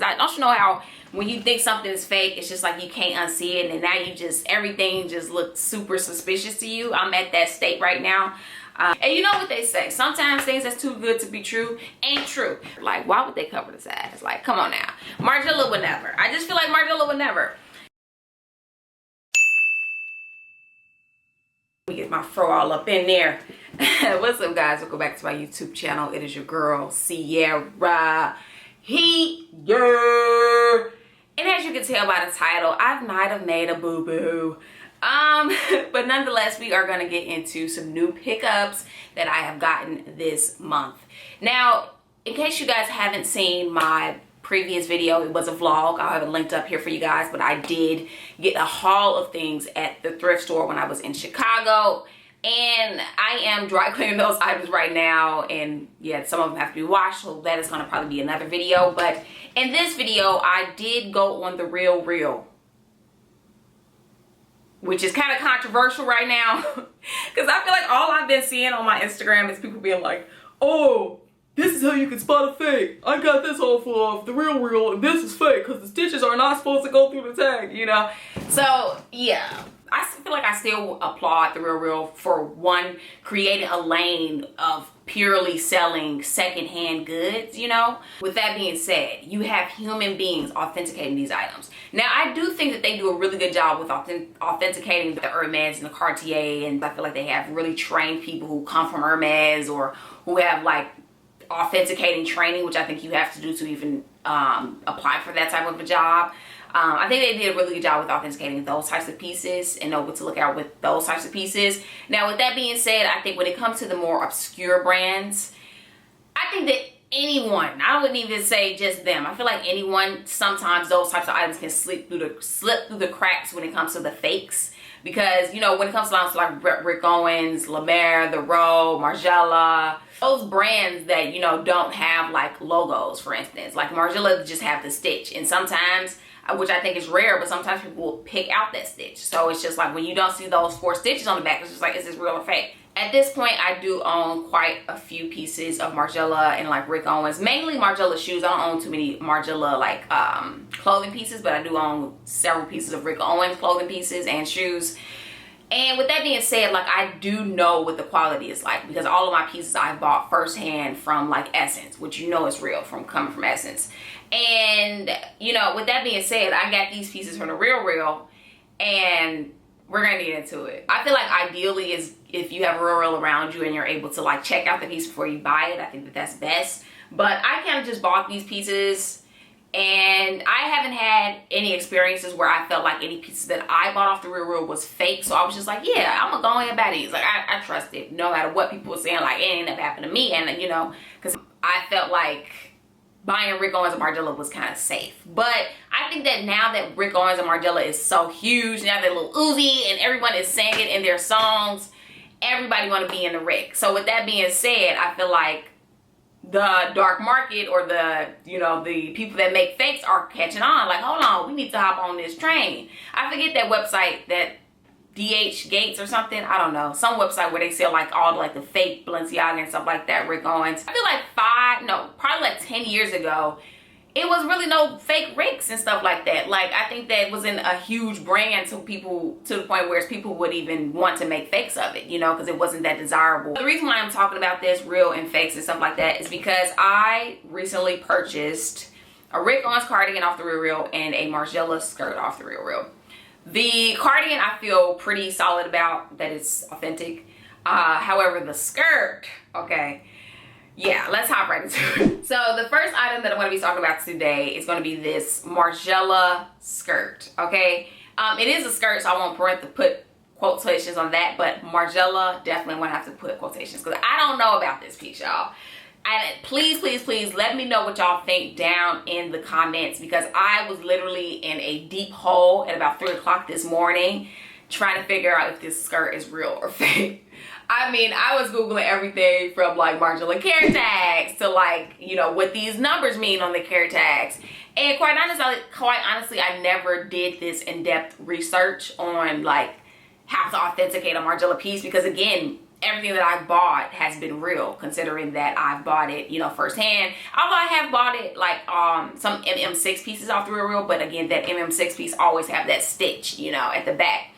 Don't you know how when you think something is fake, it's just like you can't unsee it, and now you just, everything just looks super suspicious to you. I'm at that state right now. And you know what they say, sometimes things that's too good to be true ain't true. Like, why would they cover this ass? Like, come on now. Margiela would never. I just feel like Margiela would never. Let me get my fro all up in there. What's up, guys? Welcome back to my YouTube channel. It is your girl, Sierra. And as you can tell by the title, I might have made a boo-boo. But nonetheless, we are going to get into some new pickups that I have gotten this month. Now, in case you guys haven't seen my previous video, it was a vlog. I'll have it linked up here for you guys, but I did get a haul of things at the thrift store when I was in Chicago. And I am dry cleaning those items right now, and yeah, some of them have to be washed, so that is going to probably be another video. But in this video, I did go on the real, which is kind of controversial right now, because I feel like all I've been seeing on my Instagram is people being like, oh, this is how you can spot a fake. I got this off of the real, and this is fake because the stitches are not supposed to go through the tag, you know? So yeah, I feel like I still applaud the real for one, creating a lane of purely selling secondhand goods, you know? With that being said, you have human beings authenticating these items. Now, I do think that they do a really good job with authenticating the Hermes and the Cartier, and I feel like they have really trained people who come from Hermes or who have like authenticating training, which I think you have to do to even apply for that type of a job. I think they did a really good job with authenticating those types of pieces and know what to look out with those types of pieces. Now, with that being said, I think when it comes to the more obscure brands, I think that anyone, I wouldn't even say just them, I feel like anyone, sometimes those types of items can slip through the cracks when it comes to the fakes. Because, you know, when it comes down to like Rick Owens, La Mer, The Row, Margiela, those brands that, you know, don't have like logos, for instance, like Margiela just have the stitch, and sometimes, which I think is rare, but sometimes people will pick out that stitch. So it's just like when you don't see those 4 stitches on the back, it's just like, is this real or fake? At this point, I do own quite a few pieces of Margiela and like Rick Owens, mainly Margiela shoes. I don't own too many Margiela like clothing pieces, but I do own several pieces of Rick Owens clothing pieces and shoes. And with that being said, like, I do know what the quality is like, because all of my pieces I bought firsthand from like Essence, which you know is real from coming from Essence. And you know, with that being said, I got these pieces from the real, and we're gonna get into it. I feel like ideally is if you have a real around you and you're able to like check out the piece before you buy it. I think that that's best. But I kind of just bought these pieces, and I haven't had any experiences where I felt like any pieces that I bought off the real was fake. So I was just like, yeah, I'm gonna go ahead and buy these. Like, I trust it, no matter what people were saying. Like, it ain't never happened to me, and you know, because I felt like buying Rick Owens and Margiela was kind of safe. But I think that now that Rick Owens and Margiela is so huge, now that Lil Uzi and everyone is saying it in their songs, everybody want to be in the Rick. So with that being said, I feel like the dark market, or the, you know, the people that make fakes are catching on. Like, hold on, we need to hop on this train. I forget that website, that DH Gates or something, I don't know, some website where they sell like all like the fake Balenciaga and stuff like that, Rick Owens. I feel like probably like 10 years ago, it was really no fake Ricks and stuff like that. Like, I think that wasn't a huge brand to people, to the point where people would even want to make fakes of it, you know, because it wasn't that desirable. The reason why I'm talking about this, real and fakes and stuff like that, is because I recently purchased a Rick Owens cardigan off the real and a Margiela skirt off the real. The cardigan I feel pretty solid about, that it's authentic. However, the skirt, okay, yeah, let's hop right into it. So the first item that I'm going to be talking about today is going to be this Margiela skirt, okay? It is a skirt, so I won't put quotations on that, but Margiela definitely want to have to put quotations, because I don't know about this piece, y'all. And please let me know what y'all think down in the comments, because I was literally in a deep hole at about 3 o'clock this morning trying to figure out if this skirt is real or fake. I mean, I was Googling everything from like Margiela care tags to like, you know, what these numbers mean on the care tags. And quite honestly, I never did this in-depth research on like how to authenticate a Margiela piece, because again, everything that I bought has been real, considering that I've bought it, you know, firsthand. Although I have bought it like some MM6 pieces off the real, but again, that MM6 piece always have that stitch, you know, at the back.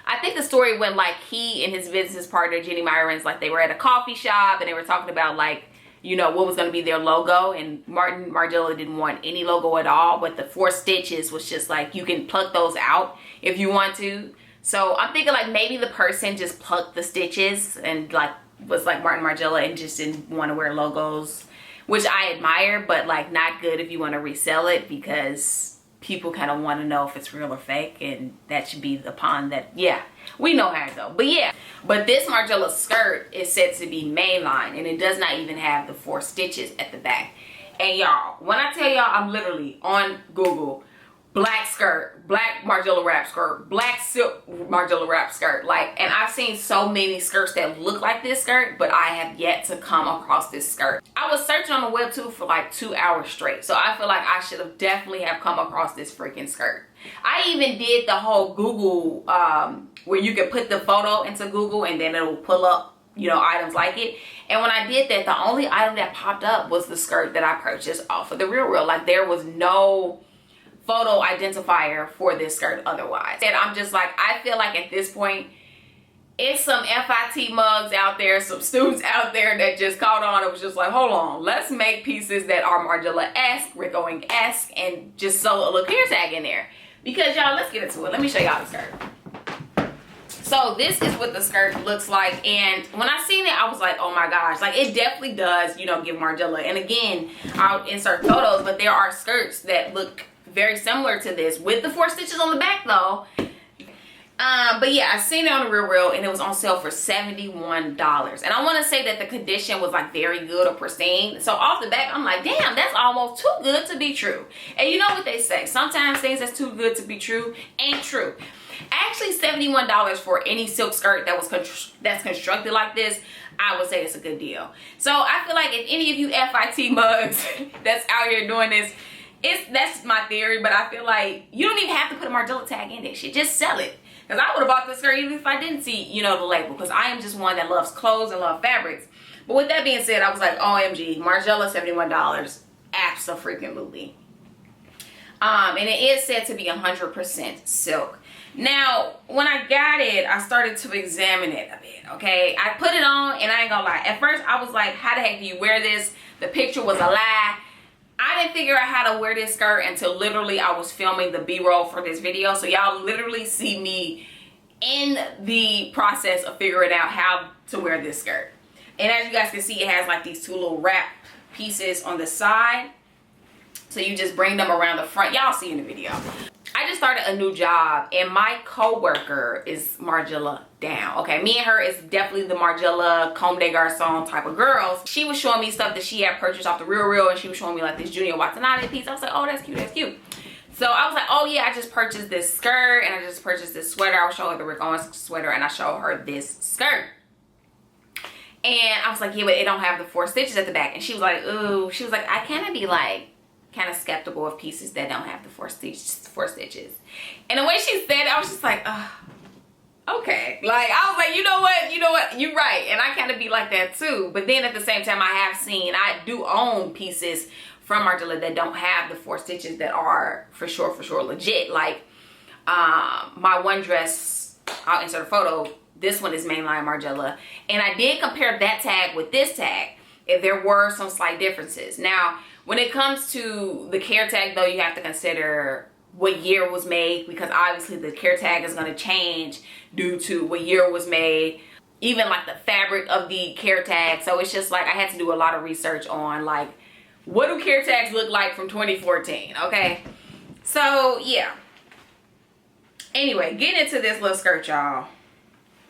I think the story went like he and his business partner, Jenny Myron's, like they were at a coffee shop and they were talking about like, you know, what was going to be their logo, and Margiela didn't want any logo at all, but the 4 stitches was just like, you can pluck those out if you want to. So I'm thinking like maybe the person just plucked the stitches and like was like Margiela and just didn't want to wear logos, which I admire, but like not good if you want to resell it, because people kind of want to know if it's real or fake, and that should be the pond that, yeah, we know how to go. But yeah, but this Margiela skirt is said to be mainline, and it does not even have the 4 stitches at the back. And y'all, when I tell y'all, I'm literally on Google, black skirt, black Margiela wrap skirt, black silk Margiela wrap skirt, like, and I've seen so many skirts that look like this skirt, but I have yet to come across this skirt. I was searching on the web too for like 2 hours straight, so I feel like I should have definitely have come across this freaking skirt. I even did the whole Google where you can put the photo into Google and then it'll pull up, you know, items like it. And when I did that, the only item that popped up was the skirt that I purchased off of the real. Like there was no photo identifier for this skirt otherwise. And I'm just like, I feel like at this point, it's some FIT mugs out there, some students out there that just caught on. It was just like, hold on, let's make pieces that are Margiela-esque, Rick Owens-esque, and just sew a little clear tag in there. Because y'all, let's get into it. Let me show y'all the skirt. So this is what the skirt looks like, and when I seen it, I was like, oh my gosh, like it definitely does, you know, give Margiela. And again, I'll insert photos, but there are skirts that look very similar to this with the 4 stitches on the back though. But yeah, I seen it on the real and it was on sale for $71. And I want to say that the condition was like very good or pristine. So off the back, I'm like, damn, that's almost too good to be true. And you know what they say, sometimes things that's too good to be true ain't true. Actually, $71 for any silk skirt that was that's constructed like this, I would say it's a good deal. So I feel like if any of you FIT mugs that's out here doing this, that's my theory, but I feel like you don't even have to put a Margiela tag in this shit. Just sell it. Because I would have bought this skirt even if I didn't see, you know, the label. Because I am just one that loves clothes and love fabrics. But with that being said, I was like, OMG, Margiela, $71. Abso-freaking-lutely. And it is said to be 100% silk. Now, when I got it, I started to examine it a bit, okay? I put it on, and I ain't gonna lie. At first, I was like, how the heck do you wear this? The picture was a lie. I didn't figure out how to wear this skirt until literally I was filming the B-roll for this video. So y'all literally see me in the process of figuring out how to wear this skirt. And as you guys can see, it has like these 2 little wrap pieces on the side. So you just bring them around the front. Y'all see in the video. I just started a new job and my co-worker is Margiela down. Okay, me and her is definitely the Margiela Comme des Garçons type of girls. She was showing me stuff that she had purchased off the real and she was showing me like this Junior Watanabe piece. I was like, oh, that's cute, that's cute. So I was like, oh yeah, I just purchased this skirt and I just purchased this sweater. I was showing her the Rick Owens sweater and I showed her this skirt. And I was like, yeah, but it don't have the 4 stitches at the back. And she was like, ooh, she was like, I kind of be like, kind of skeptical of pieces that don't have the 4 stitches. And the way she said it, I was just like, okay. Like, I was like, you know what, you're right. And I kind of be like that too. But then at the same time, I do own pieces from Margiela that don't have the 4 stitches that are for sure legit. Like, my one dress, I'll insert a photo. This one is mainline Margiela. And I did compare that tag with this tag. If there were some slight differences. Now, when it comes to the care tag though, you have to consider what year it was made, because obviously the care tag is going to change due to what year it was made, even like the fabric of the care tag. So it's just like I had to do a lot of research on like, what do care tags look like from 2014, okay? So yeah. Anyway, getting into this little skirt, y'all.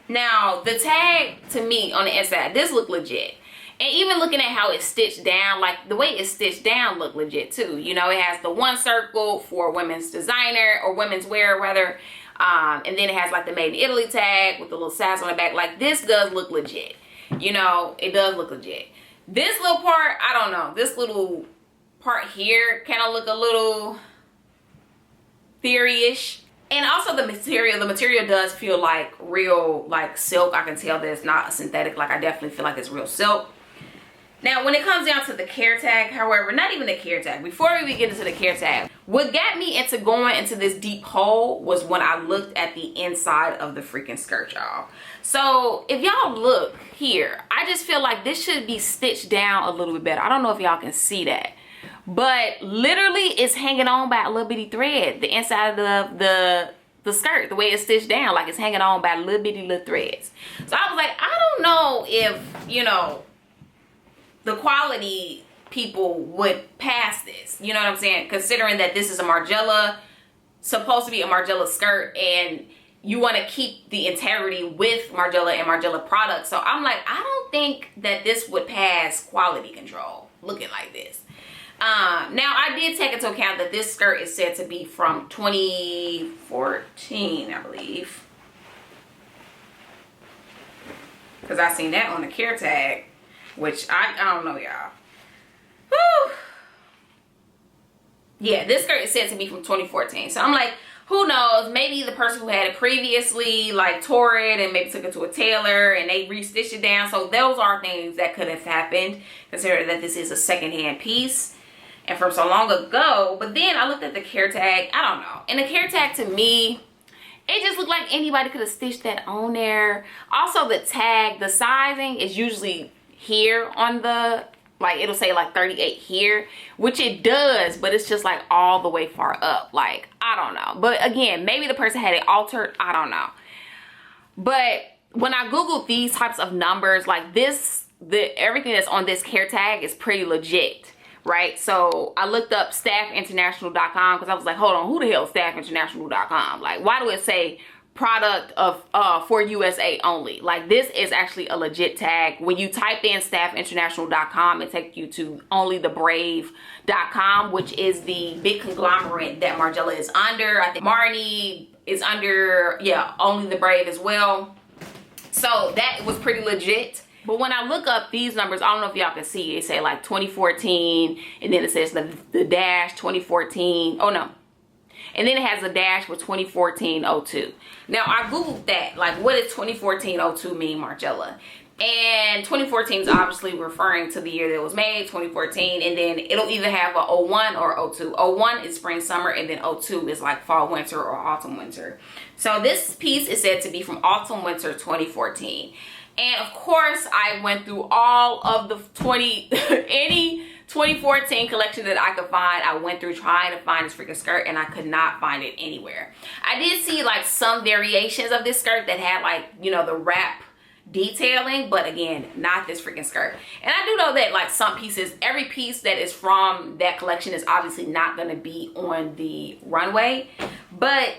Now, the tag to me on the inside, this looked legit. And even looking at how it's stitched down, like the way it's stitched down look legit too. You know, it has the 1 circle for women's designer or women's wear rather. And then it has like the made in Italy tag with the little sass on the back. Like this does look legit. You know, it does look legit. This little part, I don't know. This little part here kind of look a little theory-ish. And also the material does feel like real, like silk. I can tell that it's not synthetic. Like I definitely feel like it's real silk. Now, when it comes down to the care tag, however, not even the care tag. Before we get into the care tag, what got me into going into this deep hole was when I looked at the inside of the freaking skirt, y'all. So if y'all look here, I just feel like this should be stitched down a little bit better. I don't know if y'all can see that, but literally it's hanging on by a little bitty thread. The inside of the skirt, the way it's stitched down, like it's hanging on by little bitty little threads. So I was like, I don't know if, you know, the quality people would pass this, you know what I'm saying? Considering that this is a Margiela, supposed to be a Margiela skirt, and you want to keep the integrity with Margiela and Margiela products. So I'm like, I don't think that this would pass quality control looking like this. Now I did take into account that this skirt is said to be from 2014, I believe, because I seen that on the care tag. Which I don't know, y'all. Whew. Yeah, this skirt is said to be from 2014. So I'm like, who knows? Maybe the person who had it previously like tore it and maybe took it to a tailor and they restitched it down. So those are things that could have happened, considering that this is a secondhand piece and from so long ago. But then I looked at the care tag. I don't know. And the care tag to me, it just looked like anybody could have stitched that on there. Also the tag, the sizing is usually here on the, like it'll say like 38 here, which it does, but it's just like all the way far up. Like I don't know, but again, maybe the person had it altered, I don't know. But when I googled these types of numbers, like this, everything that's on this care tag is pretty legit, right? So I looked up staffinternational.com because I was like, hold on, who the hell is staffinternational.com? Like why do it say product of for USA only? Like this is actually a legit tag. When you type in staffinternational.com, it takes you to onlythebrave.com, which is the big conglomerate that Margiela is under. I think Marnie is under, yeah, Only the Brave as well. So that was pretty legit. But when I look up these numbers, I don't know if y'all can see, it say like 2014, and then it says the dash 2014. Oh no. And then it has a dash for 2014-02. Now, I Googled that. Like, what does 2014-02 mean, Margiela? And 2014 is obviously referring to the year that it was made, 2014. And then it'll either have a 01 or 02. 01 is spring, summer. And then 02 is like fall, winter, or autumn, winter. So this piece is said to be from autumn, winter 2014. And, of course, I went through all of the 2014 collection that I could find. I went through trying to find this freaking skirt and I could not find it anywhere. I did see like some variations of this skirt that had like, you know, the wrap detailing, but again, not this freaking skirt. And I do know that like some pieces, every piece that is from that collection is obviously not going to be on the runway, but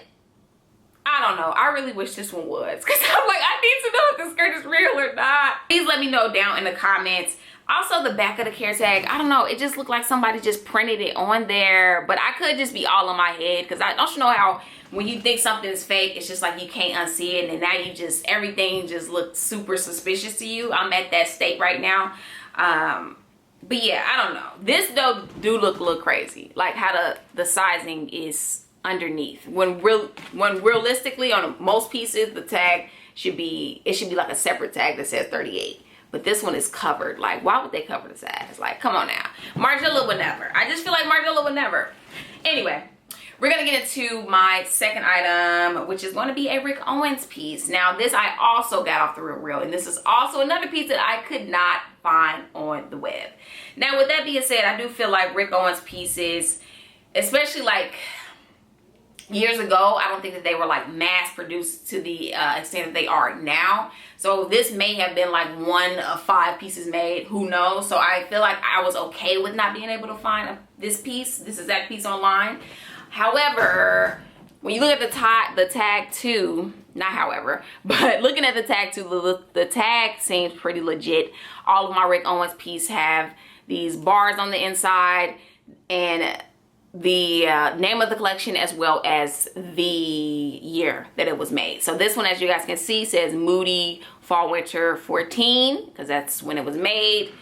I don't know. I really wish this one was, because I'm like, I need to know if the skirt is real or not. Please let me know down in the comments. Also, the back of the care tag, I don't know, it just looked like somebody just printed it on there, but I could just be all in my head, because I don't know how when you think something is fake, it's just like you can't unsee it, and now you just, everything just looks super suspicious to you. I'm at that state right now. But yeah, I don't know. This though do look crazy, like how the sizing is underneath. When realistically on most pieces, the tag should be, it should be like a separate tag that says 38. But this one is covered. Like, why would they cover the size? Like, come on now. Margiela would never. I just feel like Margiela would never. Anyway, we're going to get into my second item, which is going to be a Rick Owens piece. Now, this I also got off the Real, and this is also another piece that I could not find on the web. Now, with that being said, I do feel like Rick Owens pieces, especially like years ago, I don't think that they were like mass produced to the extent that they are now. So this may have been like 1 of 5 pieces made, who knows. So I feel like I was okay with not being able to find this exact piece online. However, when you look at the tag too, not however, but looking at the tag too, the tag seems pretty legit. All of my Rick Owens pieces have these bars on the inside and the name of the collection as well as the year that it was made. So this one, as you guys can see, says Moody Fall Winter 14, because that's when it was made.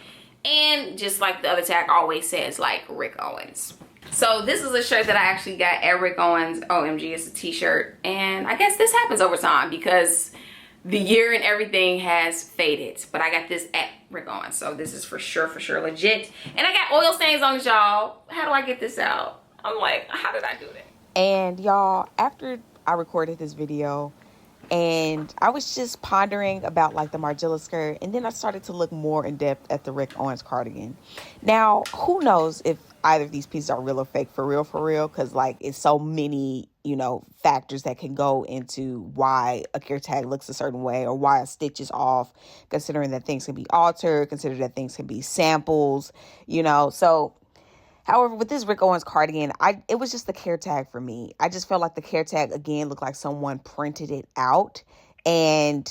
And just like the other tag always says, like, Rick Owens. So this is a shirt that I actually got at Rick Owens. OMG, it's a t-shirt. And I guess this happens over time because the year and everything has faded. But I got this at Rick Owens. So this is for sure legit. And I got oil stains on it, y'all. How do I get this out? I'm like, how did I do that? And y'all, after I recorded this video, and I was just pondering about like the Margiela skirt, and then I started to look more in depth at the Rick Owens cardigan. Now, who knows if either of these pieces are real or fake for real, because like it's so many, you know, factors that can go into why a care tag looks a certain way or why a stitch is off, considering that things can be altered, consider that things can be samples, you know. So however, with this Rick Owens cardigan, it was just the care tag for me. I just felt like the care tag, again, looked like someone printed it out. And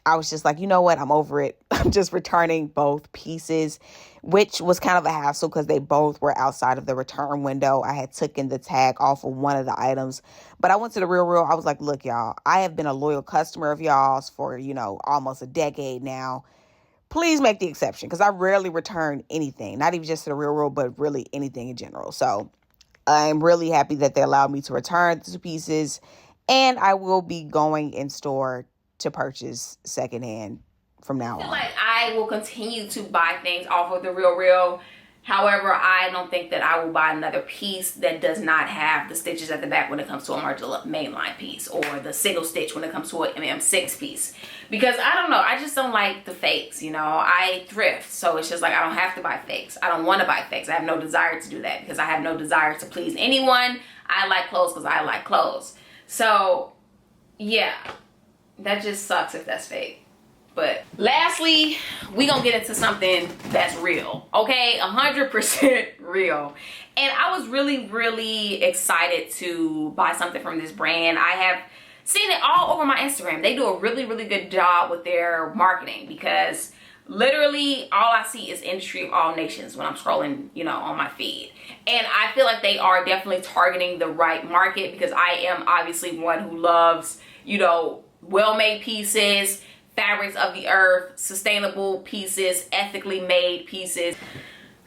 I was just like, you know what? I'm over it. I'm just returning both pieces, which was kind of a hassle because they both were outside of the return window. I had taken the tag off of one of the items. But I went to the Real. I was like, look, y'all, I have been a loyal customer of y'all's for, you know, almost a decade now. Please make the exception because I rarely return anything, not even just to the Real, but really anything in general. So I'm really happy that they allowed me to return the two pieces, and I will be going in store to purchase secondhand from now on. I feel like I will continue to buy things off of the Real. However, I don't think that I will buy another piece that does not have the stitches at the back when it comes to a Margiela mainline piece, or the single stitch when it comes to an MM6 piece. Because I don't know, I just don't like the fakes, you know. I thrift, so it's just like I don't have to buy fakes. I don't want to buy fakes. I have no desire to do that because I have no desire to please anyone. I like clothes because I like clothes. So, yeah, that just sucks if that's fake. But lastly, we gonna get into something that's real, okay? 100% real. And I was really excited to buy something from this brand. I have seen it all over my Instagram. They do a really good job with their marketing because literally all I see is Industry of All Nations when I'm scrolling, you know, on my feed. And I feel like they are definitely targeting the right market because I am obviously one who loves, you know, well-made pieces, fabrics of the earth, sustainable pieces, ethically made pieces.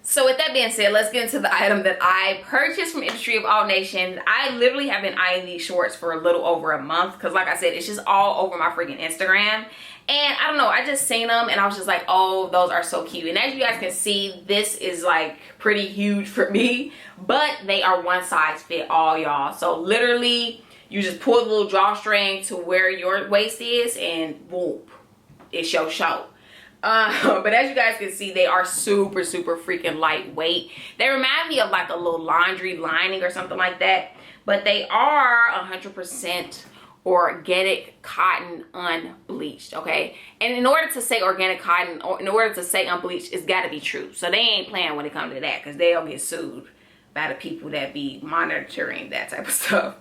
So with that being said, let's get into the item that I purchased from Industry of All Nations. I literally have been eyeing these shorts for a little over a month because like I said, it's just all over my freaking Instagram. And I don't know, I just seen them and I was just like, oh, those are so cute. And as you guys can see, this is like pretty huge for me, but they are one size fit all, y'all. So literally, you just pull the little drawstring to where your waist is and whoop, it's your show. But as you guys can see, they are super freaking lightweight. They remind me of like a little laundry lining or something like that, but they are 100% organic cotton unbleached, okay? And in order to say organic cotton, or in order to say unbleached, it's got to be true. So they ain't playing when it comes to that because they'll get sued by the people that be monitoring that type of stuff.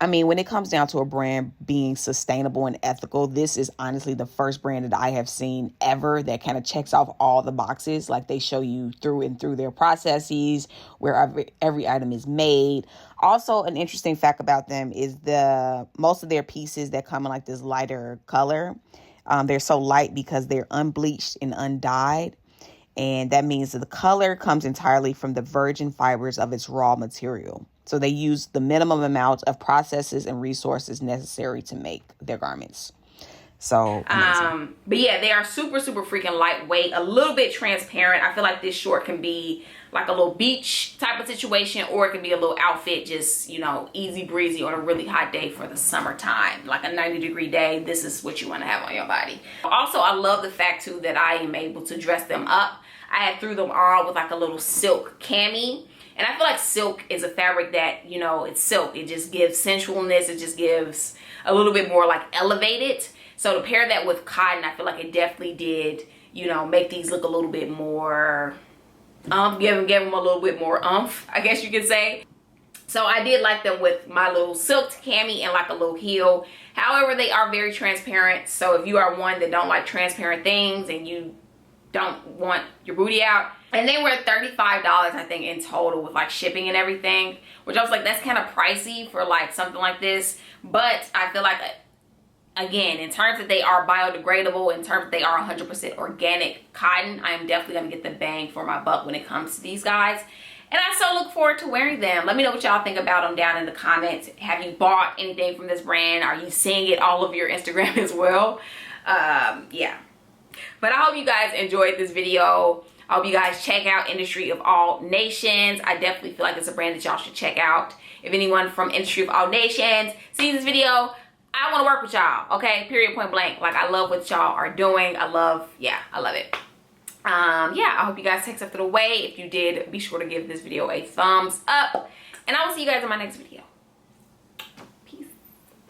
I mean, when it comes down to a brand being sustainable and ethical, this is honestly the first brand that I have seen ever that kind of checks off all the boxes. Like they show you through and through their processes, where every item is made. Also, an interesting fact about them is most of their pieces that come in like this lighter color, they're so light because they're unbleached and undyed. And that means that the color comes entirely from the virgin fibers of its raw material. So they use the minimum amount of processes and resources necessary to make their garments. So amazing. But yeah, they are super freaking lightweight, a little bit transparent. I feel like this short can be like a little beach type of situation, or it can be a little outfit, just, you know, easy breezy on a really hot day for the summertime, like a 90-degree day. This is what you want to have on your body. Also, I love the fact too that I am able to dress them up. I had threw them on with like a little silk cami. And I feel like silk is a fabric that, you know, it's silk. It just gives sensualness. It just gives a little bit more like elevated. So to pair that with cotton, I feel like it definitely did, you know, make these look a little bit more, give them a little bit more oomph, I guess you could say. So I did like them with my little silk cami and like a little heel. However, they are very transparent. So if you are one that don't like transparent things and you don't want your booty out. And they were $35, I think, in total with like shipping and everything, which I was like, that's kind of pricey for like something like this. But I feel like, again, in terms that they are biodegradable, in terms that they are 100% organic cotton, I am definitely going to get the bang for my buck when it comes to these guys. and I so look forward to wearing them. Let me know what y'all think about them down in the comments. Have you bought anything from this brand? Are you seeing it all over your Instagram as well? Yeah. But I hope you guys enjoyed this video. I hope you guys check out Industry of All Nations. I definitely feel like it's a brand that y'all should check out. If anyone from Industry of All Nations sees this video, I want to work with y'all, okay? Period, point blank. Like, I love what y'all are doing. I love it. Yeah, I hope you guys take something away. If you did, be sure to give this video a thumbs up. And I will see you guys in my next video.